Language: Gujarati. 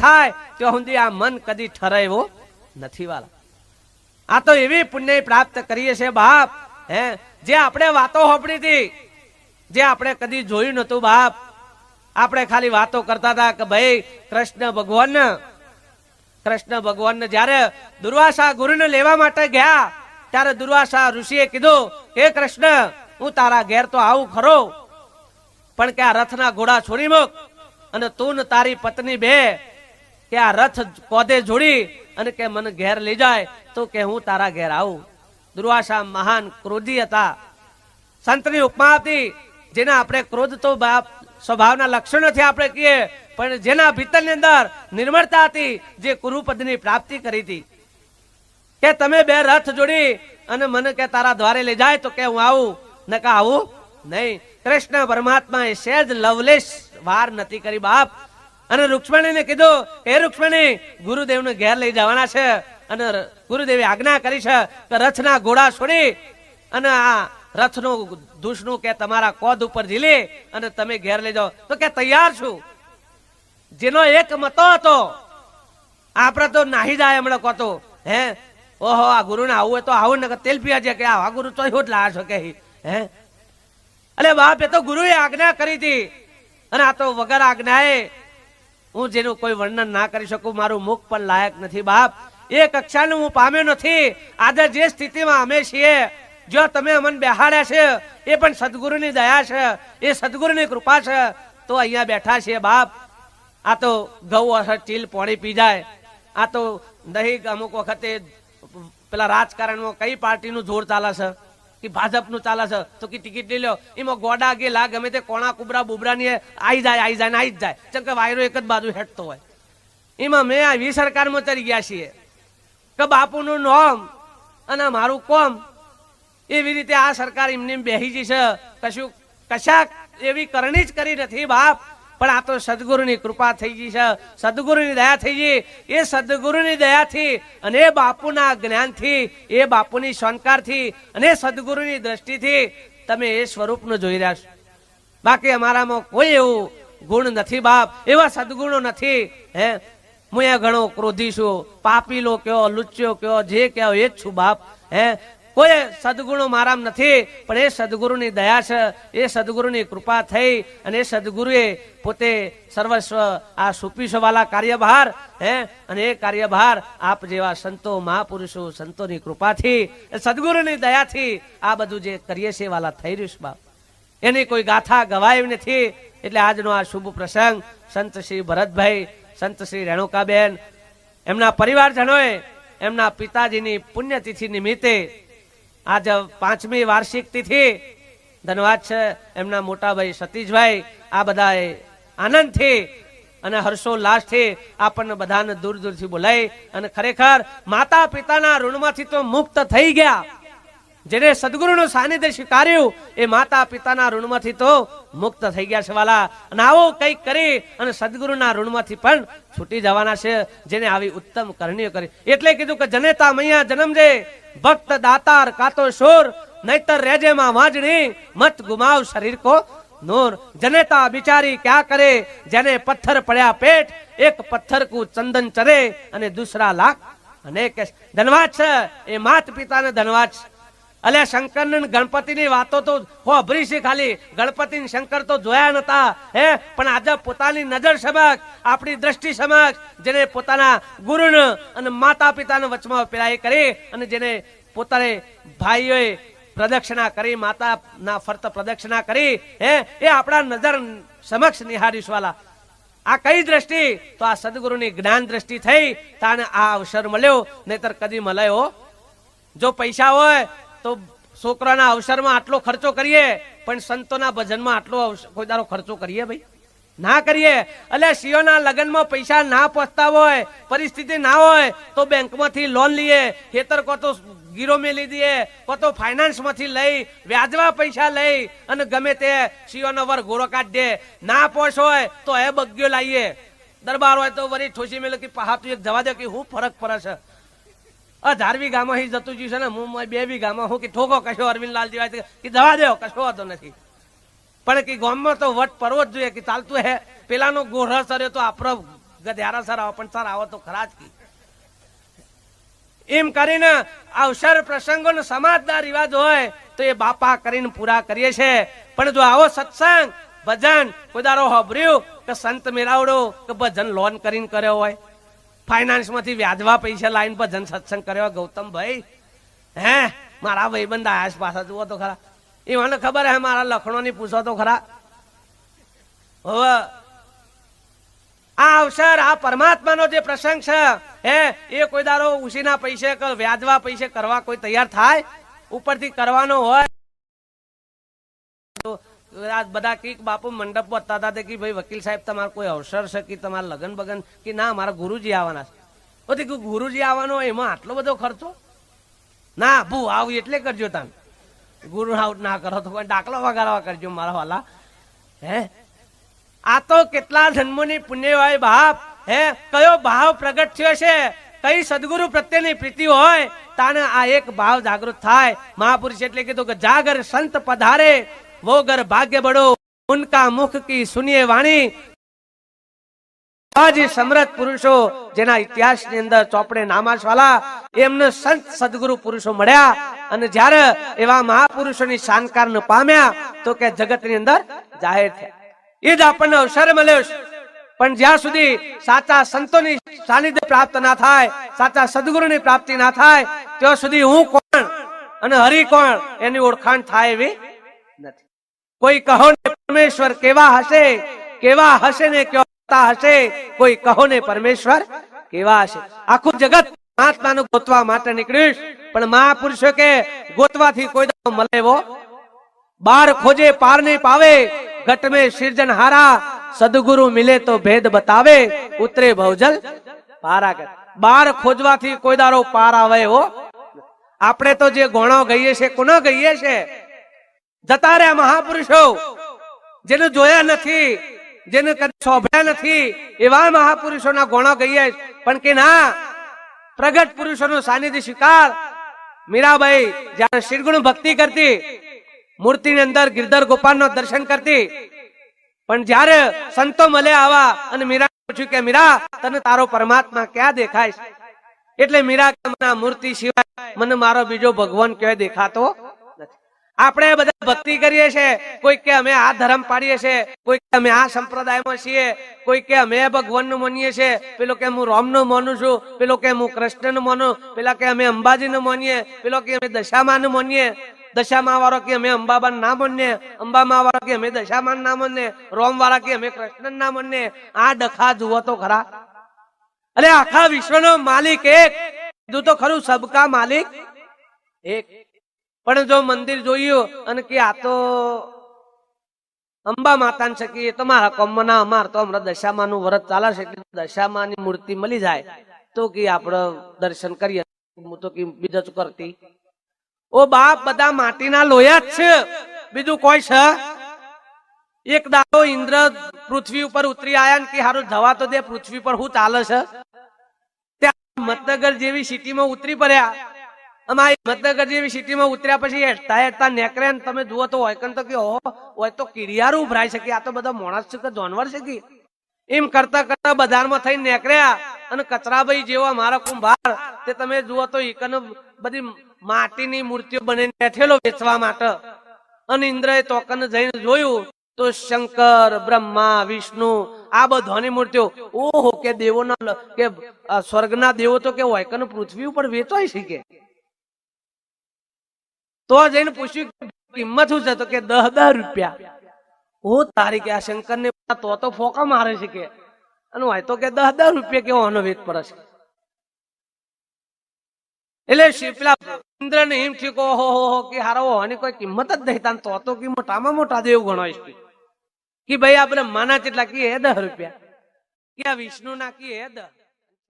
થાય ત્યાં સુધી આ મન કદી ઠરાયો નથી વાલા. આ તો એવી પુણ્ય પ્રાપ્ત કરીએ છે બાપ, હે, જે આપણે વાતો હોપડી હતી, જે આપણે કદી જોયું નતું બાપ. આપણે ખાલી વાતો કરતા હતા કે ભાઈ કૃષ્ણ ભગવાન જયારે દુર્વાસા ગુરુને લેવા માટે ગયા ત્યારે દુર્વાસા ઋષિએ કીધું કે કૃષ્ણ હું તારા ઘેર તો આવું ખરો, પણ કે આ રથના ઘોડા છોડી મૂક અને તું ને તારી પત્ની બે કે આ રથ કોદે જોડી અને કે મને ઘેર લઈ જાય તો કે હું તારા ઘેર આવું. દુર્વાસા મહાન ક્રોધી હતા. સંતની ઉપમા હતી, જેના આપણે ક્રોધ તો બાપ સ્વભાવના લક્ષણોથી આપણે કહીએ, પણ જેના ભીતરની અંદર નિર્મળતા હતી, જે કુરુપદની પ્રાપ્તિ કરી હતી કે તમે બે રથ જોડી અને મને કે તારા દ્વારે લઈ જાય તો કે હું આવું, નકા આવું નહીં. કૃષ્ણ પરમાત્મા એ સહેજ લવલેશ વાર નથી કરી બાપ. અને રૂક્ષ્મણીને કીધું કે રૂક્ષ્મણી ગુરુદેવને ઘેર લઈ જવાના છે અને ગુરુદેવે આજ્ઞા કરી છે કે રથના ઘોડા છોડી અને આ રથનું દૂષનું કે તમારા કોદ ઉપર ઝીલી અને તમે ઘેર લઈ જાઓ તો કે તૈયાર છું. જેનો એક મતો હતો આપણે તો નાહી જાય હમણાં કહતો, હે ઓહો આ ગુરુને આવું હોય તો આવું ને તેલ પીવા છે કે આ ગુરુ તો એવું જ લાશ કે હે. અરે બાપ એ તો ગુરુએ આજ્ઞા કરી હતી અને આ તો વગર આજ્ઞાએ હું જેનું કોઈ વર્ણન ના કરી શકું, મારું મુખ પણ લાયક નથી બાપ. એ કક્ષાનું હું પામ્યો નથી. આજે જે સ્થિતિમાં અમે છીએ, જો તમે અમને બેહાડ્યા છે એ પણ સદગુરુની દયા છે, એ સદગુરુની કૃપા છે તો અહીંયા બેઠા છીએ બાપ. આ તો ઘઉં અસર ચીલ પાણી પી જાય. આ તો દહીં અમુક વખતે પેલા રાજકારણમાં કઈ પાર્ટીનું જોર ચાલે છે કે ભાજપનું ચાલે છે તો કે ટિકિટ લઈ લો, એમાં ગોડા ગેલા ગમે તે કોણા કુબરા બુબરાની આવી જાય ને આવી જ જાય, જેમ કે વાયરો એક જ બાજુ હેઠતો હોય. એમાં મેં આવી સરકારમાં ચડી ગયા છીએ કે બાપુનું નોમ અને મારું કોમ, એવી રીતે આ સરકાર એમને બેહી જઈ છે. કશું કશાક એવી કરણી જ કરી નથી બાપ. પણ આ તો સદગુરુની કૃપા થઈ ગઈ છે, સદગુરુની દયા થઈ ગઈ. એ સદગુરુની દયાથી અને એ બાપુના જ્ઞાનથી, એ બાપુની શણકારથી અને સદગુરુની દ્રષ્ટિથી તમે એ સ્વરૂપનું જોઈ રહ્યા છો. બાકી અમારામાં કોઈ એવું ગુણ નથી બાપ, એવા સદગુણો નથી. હે હું એ ઘણો ક્રોધી છું, પાપીલો કયો, લુચ્યો કયો, જે કયો એ જ છું બાપ. હે કોઈ સદગુણો મારામ નથી, પણ એ સદગુરુની દયા છે, એ સદગુરુની કૃપા થઈ અને એ સદગુરુએ પોતે સર્વસ્વ આ સુપીશવાલા કાર્યભાર, હે અને એ કાર્યભાર આપ જેવા સંતો મહાપુરુષો સંતોની કૃપાથી, સદગુરુની દયાથી આ બધું જે કરીએ છીએ વાલા થઈ રહ્યું છે બાપ. એની કોઈ ગાથા ગવાય નથી. એટલે આજનો આ શુભ પ્રસંગ સંત શ્રી ભરતભાઈ, સંત શ્રી રેણુકાબેન, એમના પરિવારજનોએ એમના પિતાજીની પુણ્યતિથિ નિમિત્તે આજ 5મી વાર્ષિક તિથિ, ધન્યવાદ છે એમના મોટાભાઈ સતીશભાઈ, આ બધા આનંદથી અને હર્ષોલ્લાસથી આપણને બધાને દૂર દૂરથી બોલાવી અને ખરેખર માતા પિતાના ઋણમાંથી તો મુક્ત થઈ ગયા. જેને સદગુરુનું સાનિધ્ય સ્વીકાર્યું એ માતા પિતાના ઋણમાંથી તો મુક્ત થઈ ગયા છે વાલા. અને આવું કંઈક કરી અને સદગુરુના ઋણમાંથી પણ છૂટી જવાના છે, જેને આવી ઉત્તમ કરણીઓ કરી. એટલે કીધું કે જનેતા મૈયા જન્મજે, ભક્ત દાતાર કાતો શોર, નહીતર રેજે માં વાંજણી, મત ગુમાવ શરીર કો નૂર. જનેતા બિચારી ક્યાં કરે, જેને પથ્થર પડ્યા પેટ, એક પથ્થર કો ચંદન ચરે અને દૂસરા લાખ અનેક. ધનવાદ છે એ માત પિતાને ધનવાદ છે. અલે શંકર ને ગણપતિ ની વાતો તો હોભરી છે ખાલી, ગણપતિ શંકર તો જોયા નતા. હે પણ આજે પોતાની નજર સમક્ષ, આપણી દ્રષ્ટિ સમક્ષ, જેને પોતાના ગુરુ અને માતા પિતાને વચમાં પેલા એ કરી અને જેને પોતાને ભાઈઓએ પ્રદક્ષિણા કરી, માતાના ફરત પ્રદક્ષિણા કરી, હે એ આપણા નજર સમક્ષ નિહારીશ વાલા. આ કઈ દ્રષ્ટિ? તો આ સદગુરુની જ્ઞાન દ્રષ્ટિ થઈ તાને આ અવસર મળ્યો, નહીતર કદી મળ્યો. જો પૈસા હોય તો છોકરાના અવસરમાં આટલો ખર્ચો કરીએ, પણ સંતોના ભજનમાં આટલો કોઈ દારો ખર્ચો કરીએ ભાઈ? ના કરીએ. એટલે સિંહોના લગ્નમાં પૈસા ના પહોંચતા હોય, પરિસ્થિતિ ના હોય તો બેંકમાંથી લોન લઈએ, ખેતર કો તો ગીરો મેલી દઈએ, કો તો ફાઇનાન્સમાંથી લઈ વ્યાજવા પૈસા લઈ અને ગમે તે સિંહોનો વર ઘોડો કાઢી દે. ના પોષ હોય તો એ બગ્યો લાવીએ, દરબાર હોય તો વળી ઠોસી મેલે કે પહા તું એક જવા દે કે હું ફરક પડે છે. 18 ગામમાં જતું જ્યું છે ને, હું 2 વીઘામાં હું કે ઠોકો કશો અરવિંદ લાલ જેવા કે જવા દો, કશો વાંધો નથી. પણ કે ગામમાં તો વટ પરવો જ જોઈએ કે ચાલતું હે. પેલાનો ગોઢા સરે તો આપણો ગધ્યારા સર આવો પણ સર આવો તો ખરા જ કી એમ કરીને અવસર પ્રસંગોનો સમાજના રિવાજ હોય તો એ બાપા કરીને પૂરા કરીએ છે. પણ જો આવો સત્સંગ ભજન કોઈ દારો હોભર્યું કે સંત મેળાવડો કે ભજન લોન કરીને કર્યો હોય, ફાઇનાન્સ માંથી વ્યાજવા પૈસા લાઈન ભજન સત્સંગ કર્યો ગૌતમભાઈ, હે મારા ભાઈબંધ આયાસ પાછા જુઓ તો ખરા, એ મને ખબર હે મારા લખણો ની પૂછો તો ખરા. હવે આ અવસર આ પરમાત્માનો જે પ્રસંગ છે હે એ કોઈ દારો ઉસીના પૈસે કે વ્યાજવા પૈસે કરવા કોઈ તૈયાર થાય? ઉપરથી કરવાનો હોય તો બધા કઈક બાપુ મંડપ બતા હતા કે ભાઈ વકીલ સાહેબ તમારે કોઈ અવસર છે કે તમારા લગન બગન કે ના મારા ગુરુજી આવવાના છે. તો ગુરુજી આવવાનો એમાં આટલો બધો ખર્ચો ના ભૂ આવું એટલે કરજો તમે, ગુરુ આઉટ ના કરો તો કોઈ દાખલો વગાડવા કરજો મારા વાલા. હે આ તો કેટલા જન્મોની પુણ્ય હોય બાપ. હે કયો ભાવ પ્રગટ થયો છે, કઈ સદગુરુ પ્રત્યેની પ્રીતિ હોય તાને આ એક ભાવ જાગૃત થાય. મહાપુરુષ એટલે કીધું કે જાગર સંત પધારે वो घर भाग्य बड़ो उनका मुख की सुनिए वाणी. आज समृद्ध पुरुषो जेना इतिहास ની અંદર ચોપડે નામાશ વાલા એમને સંત સદગુરુ પુરુષો મળ્યા અને જ્યારે એવા મહાપુરુષોની શાનકાર ને પામ્યા તો કે જગત ની અંદર જાહેર થયા. એ જ આપણને અવસર મળ્યો. પણ જ્યાં સુધી સાચા સંતોની સાનિધ્ય પ્રાપ્ત ના થાય, સાચા સદગુરુની પ્રાપ્તિ ના થાય ત્યાં સુધી હું કોણ અને હરિ કોણ એની ઓળખાણ થાય એવી નથી. કોઈ કહો ને પરમેશ્વર કેવા હશે ને કેવા હશે, કોઈ કહો ને પરમેશ્વર કેવા હશે. આખું જગત આત્માનું ગોતવા માટે નીકળ્યું, પણ મહાપુરુષો કે ગોતવાથી કોઈ મળે એવો બાર ખોજે પાર નહીં પાવે, ઘટ में સृजन हारा सदगुरु मिले तो भेद बतावे, उतरे भवजल पारा कर. बार खोजवाથી કોઈ દારો પાર આવે એવો. આપણે તો જે ગોણો ગઈએ છે કોનો ગઈએ છે? જતા રહ્યા મહાપુરુષો જેને જોયા નથી, જેને કદી શોભ્યા નથી એવા મહાપુરુષોના ગુણો ગઈએ. પણ કે ના, પ્રગટ પુરુષોનું સાનિધ્ય સ્વીકાર. મીરાબાઈ જ્યારે શ્રીગુણ ભક્તિ કરતી, મૂર્તિની અંદર ગિરધર ગોપાલનો દર્શન કરતી, પણ જ્યારે સંતો મળ્યા આવા અને મીરા પૂછ્યું કે મીરા તને તારો પરમાત્મા ક્યાં દેખાય? એટલે મીરા કે મને મૂર્તિ સિવાય મને મારો બીજો ભગવાન ક્યાં દેખાતો? આપણે બધા ભક્તિ કરીએ છીએ, કોઈ કે અમે આ ધર્મ પાડીએ છીએ, કોઈ કે અમે આ સંપ્રદાયમાં છીએ, કોઈ કે અમે ભગવાનનું માનીએ છીએ, પેલો કે હું રામનું માનું છું, પેલો કે હું કૃષ્ણનું માનું, પેલા કે અમે અંબાજીનું માનીએ, પેલો કે અમે દશામાનું માનીએ, દશામા વાળો કે અમે અંબાબા ના માનીએ, અંબામા વાળો કે અમે દશામાન ના માનીએ, રોમ વાળા કે અમે કૃષ્ણ ના માનીએ. આ ડખા જુઓ તો ખરા. અરે આખા વિશ્વનો માલિક એક, કીધું તો ખરું સબકા માલિક એક. પણ જો મંદિર જોયું અને કે આ તો અંબા માતા છે કે તમારા કોમના અમાર તો હમણાં દશામાનું વ્રત ચાલે છે એટલે દશામાની મૂર્તિ મળી જાય તો કે આપણે દર્શન કરીએ. હું તો કે બીજા શું કરતી? ઓ બાપ, બધા માટીના લોયા જ છે, બીજું કોઈ છે? એક દાડો ઇન્દ્ર પૃથ્વી ઉપર ઉતરી આયા ને કે હારું જવા તો દે, પૃથ્વી પર શું ચાલે છે? ત્યાં મતનગર જેવી સિટીમાં ઉતરી પડ્યા. અમારી મતનગર જેવી સિટીમાં ઉતર્યા પછી હેઠતા નેકર્યા ને તમે જુઓ તો હોય તો કે હોય તો કીડિયારું ઉભરાઈ શકે, આ તો બધા માણસ છે કે જાનવર છે કે? એમ કરતા કરતા બજારમાં થઈને નેકર્યા અને કચરાભાઈ જેવા મારા કુંભાર તે તમે જુઓ તો એકન બધી માટીની મૂર્તિઓ બનીને બેઠેલો વેચવા માટે. અને ઇન્દ્રએ તોકન જઈને જોયું તો શંકર, બ્રહ્મા, વિષ્ણુ આ બધાની મૂર્તિઓ. ઓહો કે દેવોના કે સ્વર્ગના દેવો તો કે હોય પૃથ્વી ઉપર વેચાય છે કે? તો જઈને પૂછ્યું કિંમત શું છે? તો કે 10 રૂપિયા. ઓ તારી કે આ શંકર ને તો ફોકા મારે છે કે, અને હોય તો કે 10 રૂપિયા કેવો આનો વેચ પડે છે. એટલે પેલા ઇન્દ્ર ને એમ થયું કે ઓહો કે હારો આની કોઈ કિંમત જ નહીં, તો કે મોટામાં મોટા દેવ ગણાય છે કે ભાઈ આપણે માના કેટલા કે 10 રૂપિયા, કે વિષ્ણુ ના કે 10